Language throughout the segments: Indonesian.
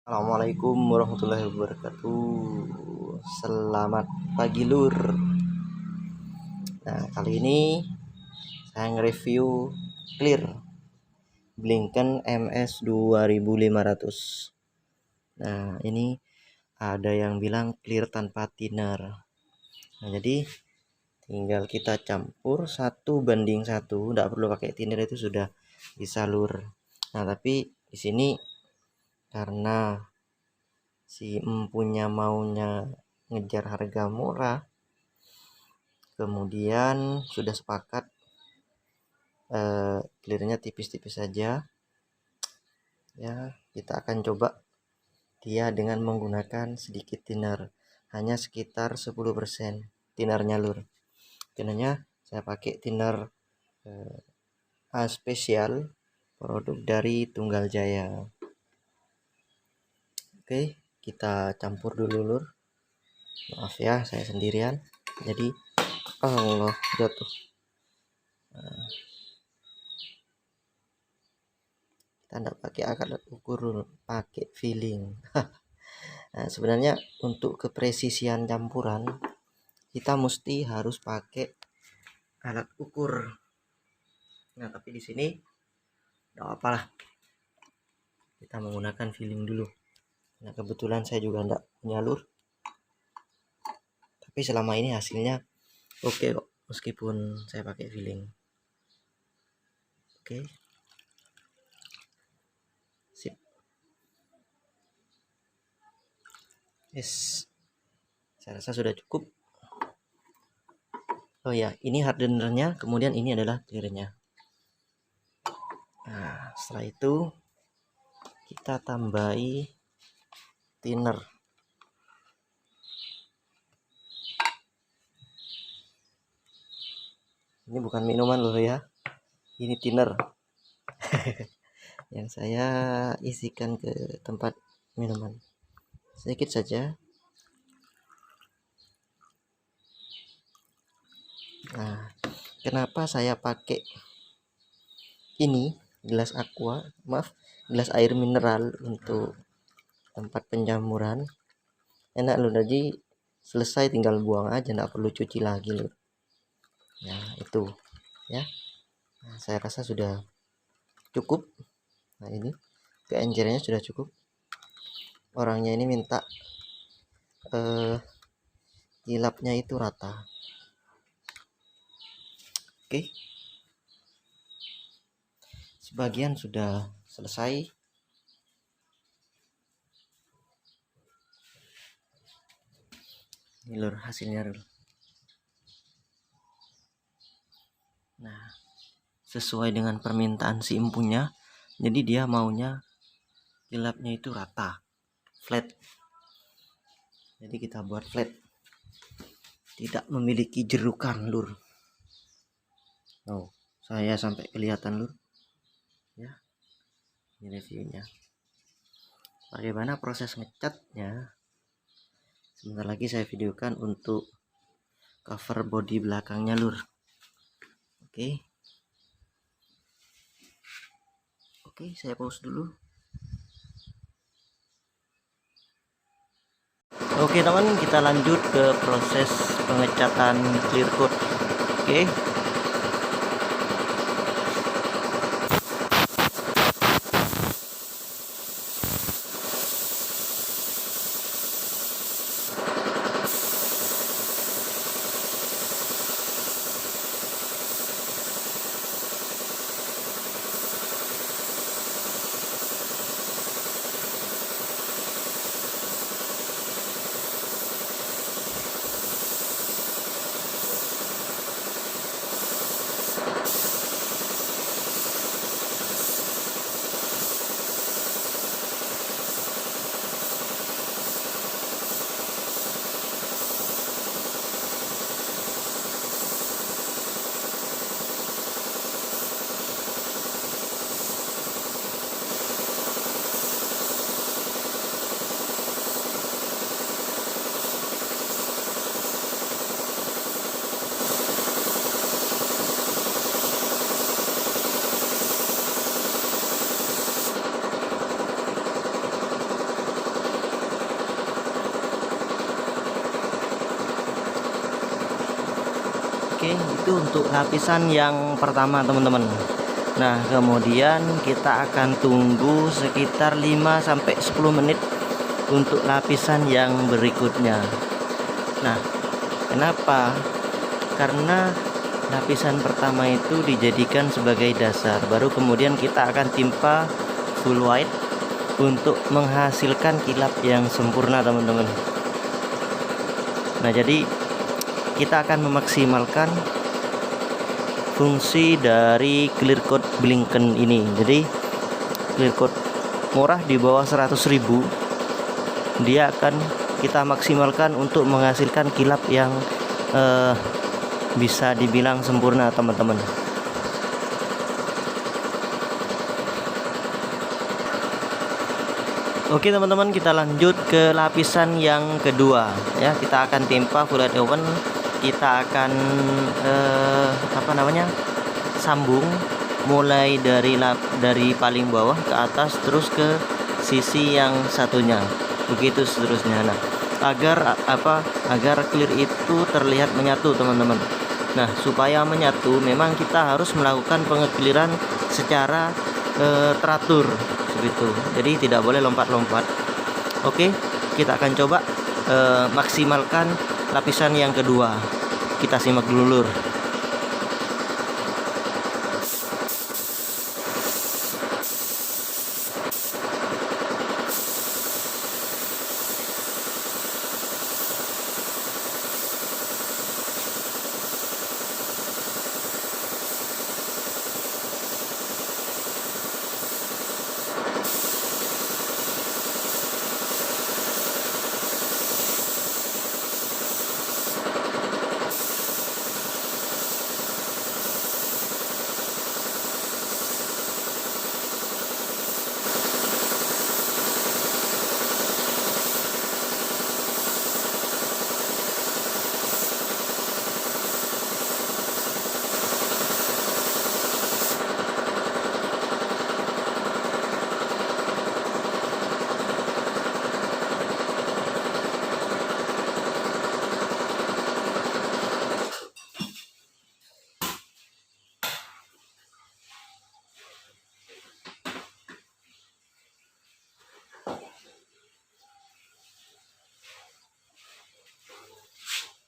Assalamualaikum warahmatullahi wabarakatuh. Selamat pagi lur. Nah, kali ini saya nge-review Clear Blinken MS 2500. Nah, ini ada yang bilang clear tanpa thinner. Nah, jadi tinggal kita campur 1:1, nggak perlu pakai thinner, itu sudah bisa lur. Nah, tapi di sini karena si empunya maunya ngejar harga murah, kemudian sudah sepakat clearnya tipis-tipis saja ya. Kita akan coba dia dengan menggunakan sedikit thinner, hanya sekitar 10% thinnernya lur. Thinnernya saya pakai thinner A spesial, produk dari Tunggal Jaya. Oke, kita campur dulu lur. Maaf ya, saya sendirian, jadi Allah jatuh. Kita tidak pakai alat ukur, pakai feeling. Nah, sebenarnya untuk kepresisian campuran kita mesti harus pakai alat ukur. Nah, tapi di sini tidak apalah, kita menggunakan feeling dulu. Nah, kebetulan saya juga tidak punya lur, tapi selama ini hasilnya oke kok, meskipun saya pakai feeling. Oke, sip. Yes, saya rasa sudah cukup. Oh ya, ini hardenernya, kemudian ini adalah clearnya. Nah, setelah itu kita tambahi thinner. Ini bukan minuman loh ya, ini thinner yang saya isikan ke tempat minuman, sedikit saja. Nah, kenapa saya pakai ini gelas aqua, gelas air mineral untuk tempat penjamuran? Enak loh, jadi selesai tinggal buang aja, nggak perlu cuci lagi loh. Ya itu ya. Nah, saya rasa sudah cukup. Nah, ini keencernya sudah cukup. Orangnya ini minta gilapnya itu rata. Oke, sebagian sudah selesai. Ini lur hasilnya lur. Nah, sesuai dengan permintaan si empunya, jadi dia maunya gilapnya itu rata, flat. Jadi kita buat flat, tidak memiliki jerukan lur. Oh, saya sampai kelihatan lur ya. Ini reviewnya, bagaimana proses ngecatnya. Sebentar lagi saya videokan untuk cover body belakangnya lur. Oke, saya pause dulu. Oke teman, kita lanjut ke proses pengecatan clear coat. Oke. Oke, itu untuk lapisan yang pertama teman-teman. Nah, kemudian kita akan tunggu sekitar 5-10 menit untuk lapisan yang berikutnya. Nah, kenapa? Karena lapisan pertama itu dijadikan sebagai dasar, baru kemudian kita akan timpa full white untuk menghasilkan kilap yang sempurna teman-teman. Nah, jadi kita akan memaksimalkan fungsi dari clear coat blinken ini. Jadi clear coat murah di bawah 100.000, dia akan kita maksimalkan untuk menghasilkan kilap yang bisa dibilang sempurna teman-teman. Oke teman-teman, kita lanjut ke lapisan yang kedua ya. Kita akan timpa full white oven. Kita akan sambung mulai dari paling bawah ke atas terus ke sisi yang satunya, begitu seterusnya. Nah, agar clear itu terlihat menyatu teman-teman. Nah, supaya menyatu memang kita harus melakukan pengekliran secara teratur begitu, jadi tidak boleh lompat-lompat. Oke, kita akan coba maksimalkan lapisan yang kedua. Kita simak dulu lur.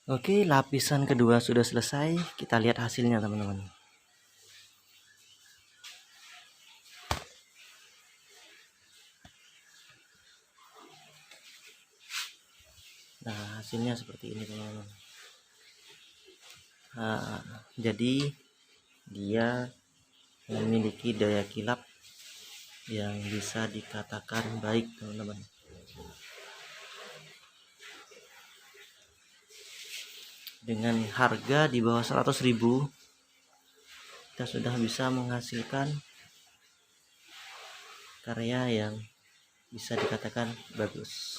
Oke, lapisan kedua sudah selesai. Kita lihat hasilnya teman-teman. Nah, hasilnya seperti ini teman-teman. Nah, jadi dia memiliki daya kilap yang bisa dikatakan baik teman-teman. Dengan harga di bawah 100.000, kita sudah bisa menghasilkan karya yang bisa dikatakan bagus.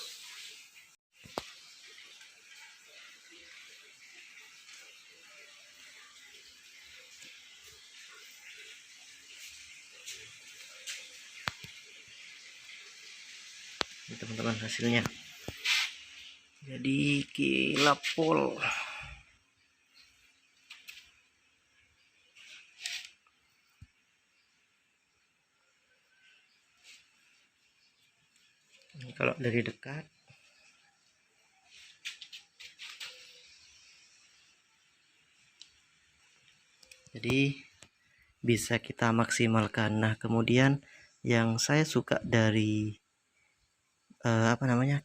Ini teman-teman hasilnya. Jadi kilap full. Ini kalau dari dekat, jadi bisa kita maksimalkan. Nah, kemudian yang saya suka dari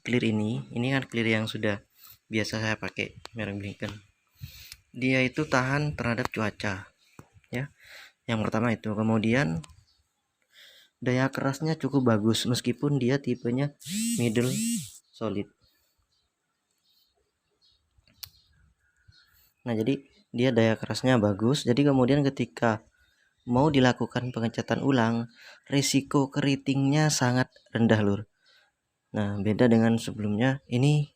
clear ini kan clear yang sudah biasa saya pakai merek blinken. Dia itu tahan terhadap cuaca ya, yang pertama itu. Kemudian daya kerasnya cukup bagus meskipun dia tipenya middle solid. Nah, jadi dia daya kerasnya bagus, jadi kemudian ketika mau dilakukan pengecatan ulang, risiko keritingnya sangat rendah lur. Nah, beda dengan sebelumnya. Ini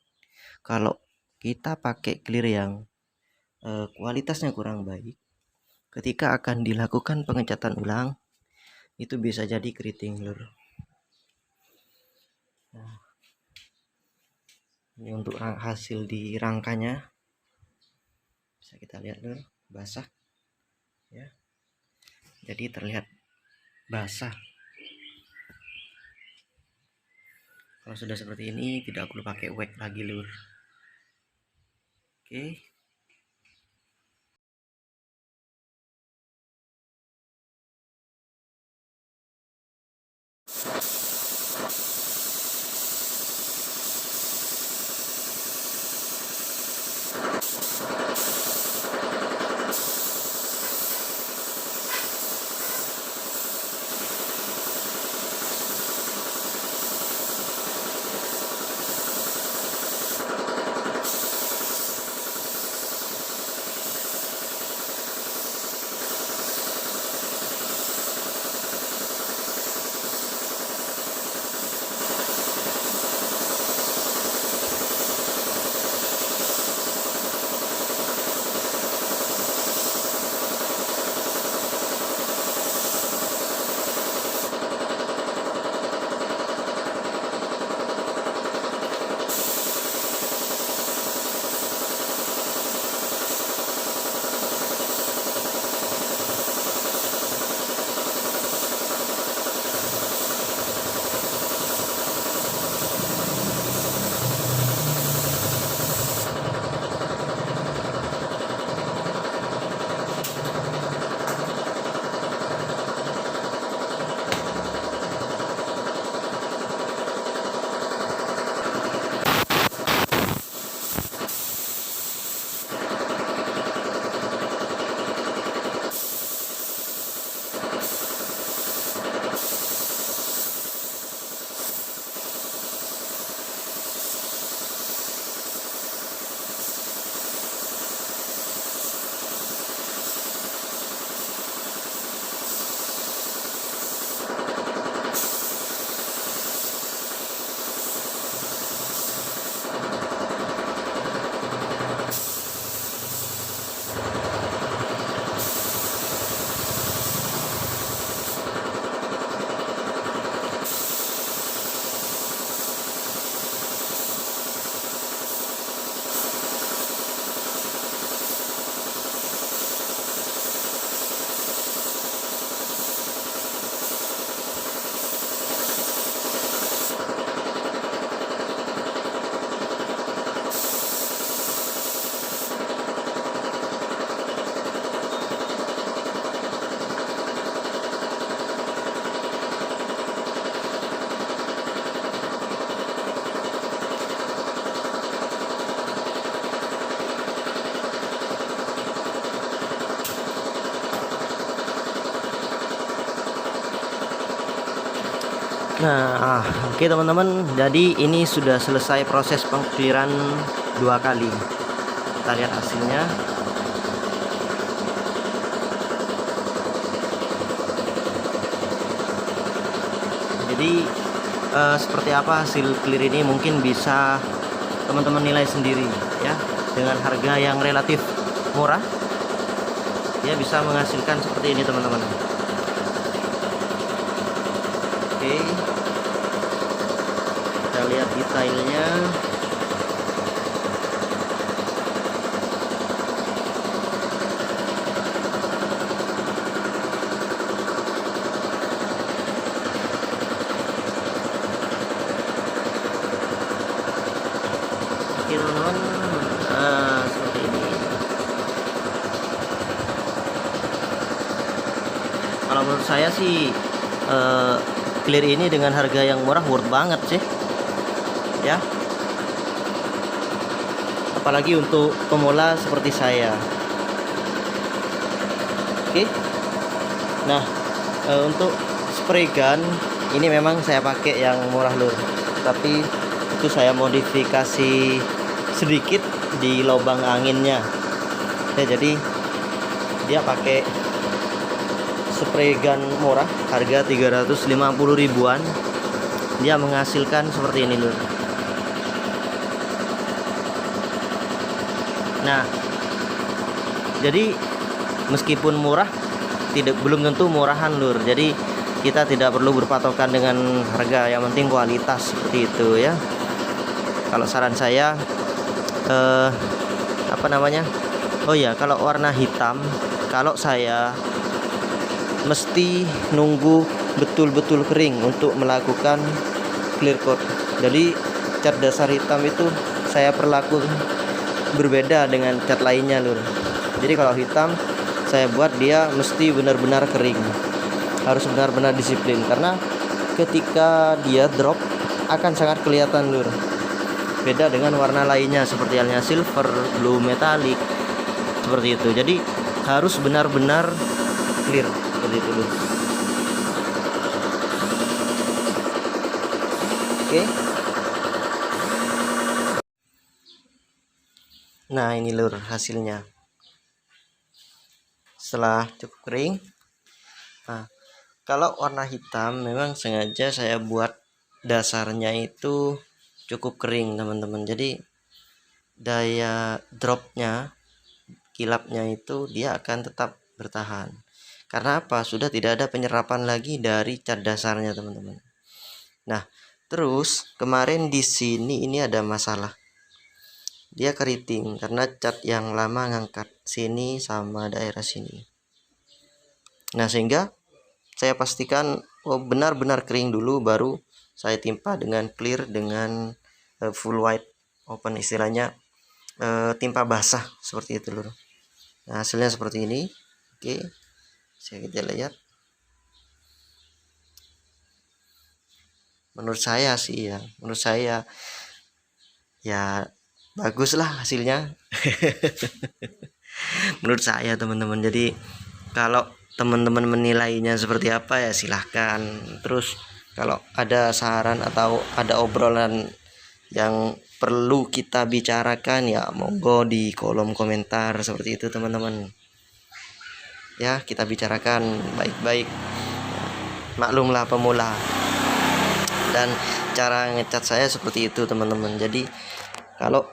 kalau kita pakai clear yang kualitasnya kurang baik, ketika akan dilakukan pengecatan ulang itu bisa jadi keriting lur. Nah, ini untuk hasil di rangkanya bisa kita lihat lur. basah ya, jadi terlihat basah. Kalau sudah seperti ini tidak perlu pakai wax lagi lur. Oke. Nah, oke teman-teman, jadi ini sudah selesai proses pengclearan 2 kali. Kita lihat hasilnya. Jadi seperti apa hasil clear ini mungkin bisa teman-teman nilai sendiri ya. Dengan harga yang relatif murah, dia bisa menghasilkan seperti ini teman-teman. Oke, kita lihat detailnya. Oke teman-teman, nah seperti ini. Kalau menurut saya sih clear ini dengan harga yang murah worth banget sih ya, apalagi untuk pemula seperti saya. Oke, nah untuk spray gun ini memang saya pakai yang murah lur, tapi itu saya modifikasi sedikit di lubang anginnya ya, jadi dia pakai spray gun murah harga 350 ribuan, dia menghasilkan seperti ini lur. Nah, jadi meskipun murah belum tentu murahan lur, jadi kita tidak perlu berpatokan dengan harga, yang penting kualitas seperti itu ya. Kalau saran saya Oh ya, kalau warna hitam, kalau saya mesti nunggu betul-betul kering untuk melakukan clear coat. Jadi cat dasar hitam itu saya perlaku berbeda dengan cat lainnya lur. Jadi kalau hitam saya buat dia mesti benar-benar kering, harus benar-benar disiplin, karena ketika dia drop akan sangat kelihatan lur. Beda dengan warna lainnya seperti halnya silver, blue metallic, seperti itu. Jadi harus benar-benar clear seperti itu lur. Oke. Nah ini lur hasilnya setelah cukup kering. Nah kalau warna hitam memang sengaja saya buat dasarnya itu cukup kering teman-teman, jadi daya dropnya, kilapnya itu dia akan tetap bertahan. Karena apa? Sudah tidak ada penyerapan lagi dari cat dasarnya teman-teman. Nah terus kemarin di sini ini ada masalah, dia keriting karena cat yang lama ngangkat sini sama daerah sini. Nah sehingga saya pastikan benar-benar kering dulu, baru saya timpa dengan clear dengan full white open, istilahnya timpa basah seperti itu lur. Nah hasilnya seperti ini. Oke, kita lihat. Menurut saya sih ya, menurut saya ya bagus lah hasilnya. Menurut saya teman-teman. Jadi kalau teman-teman menilainya seperti apa ya silahkan. Terus kalau ada saran atau ada obrolan yang perlu kita bicarakan ya monggo di kolom komentar seperti itu teman-teman. Ya kita bicarakan baik-baik. Maklumlah pemula dan cara ngecat saya seperti itu teman-teman. Jadi kalau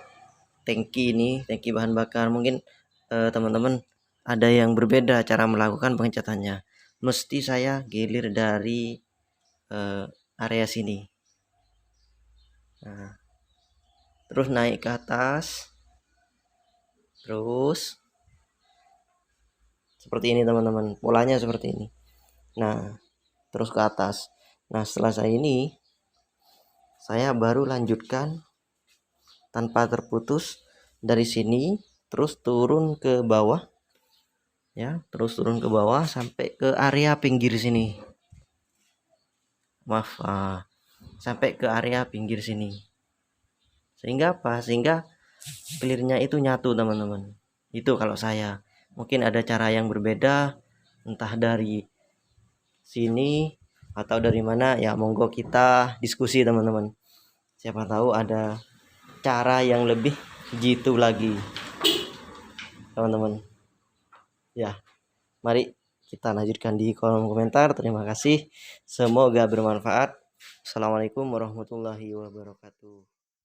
tangki ini, tangki bahan bakar, mungkin teman-teman ada yang berbeda cara melakukan pengecatannya. Mesti saya gilir dari area sini. Nah, terus naik ke atas, terus seperti ini teman-teman, polanya seperti ini. Nah terus ke atas. Nah setelah saya baru lanjutkan tanpa terputus dari sini, terus turun ke bawah ya, terus turun ke bawah sampai ke area pinggir sini. Maaf, sampai ke area pinggir sini. Sehingga apa? Sehingga clearnya itu nyatu teman-teman. Itu kalau saya. Mungkin ada cara yang berbeda, entah dari sini atau dari mana ya, monggo kita diskusi teman-teman. Siapa tahu ada cara yang lebih jitu lagi teman-teman. Ya, mari kita lanjutkan di kolom komentar. Terima kasih, semoga bermanfaat. Assalamualaikum warahmatullahi wabarakatuh.